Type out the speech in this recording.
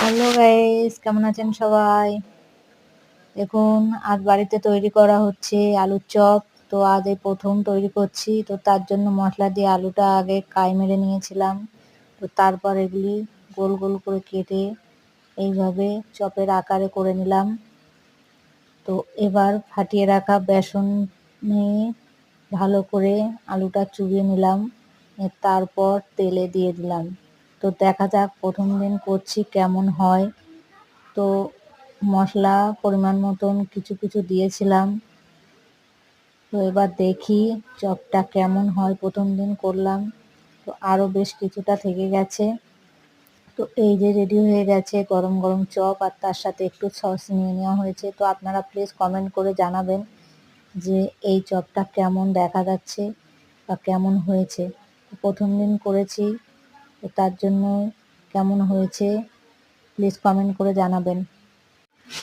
Hello guys, কেমন আছেন সবাই? দেখুন, আজ বাড়িতে তৈরি করা হচ্ছে আলুর চপ। তো আজ এই প্রথম তৈরি করছি। তো তার জন্য মশলা দিয়ে আলুটা আগে কাই মেরে নিয়েছিলাম। তো তারপর এগুলি গোল গোল করে কেটে এইভাবে চপের আকারে করে নিলাম। তো এবার ফাটিয়ে রাখা বেসন নিয়ে ভালো করে আলুটা চুবিয়ে নিলাম। তারপর তেলে দিয়ে দিলাম। তো দেখা যাক প্রথম দিন করছি কেমন হয়। তো মশলা পরিমাণ মতন কিছু কিছু দিয়েছিলাম। তো এবার দেখি চপটা কেমন হয়। প্রথম দিন করলাম, তো আরও বেশ কিছুটা থেকে গেছে। তো এই যে রেডি হয়ে গেছে গরম গরম চপ, আর তার সাথে একটু সস নিয়ে নেওয়া হয়েছে। তো আপনারা প্লিজ কমেন্ট করে জানাবেন যে এই চপটা কেমন দেখা যাচ্ছে বা কেমন হয়েছে। প্রথম দিন করেছি, তো তার জন্য কেমন হয়েছে প্লিজ কমেন্ট করে জানাবেন।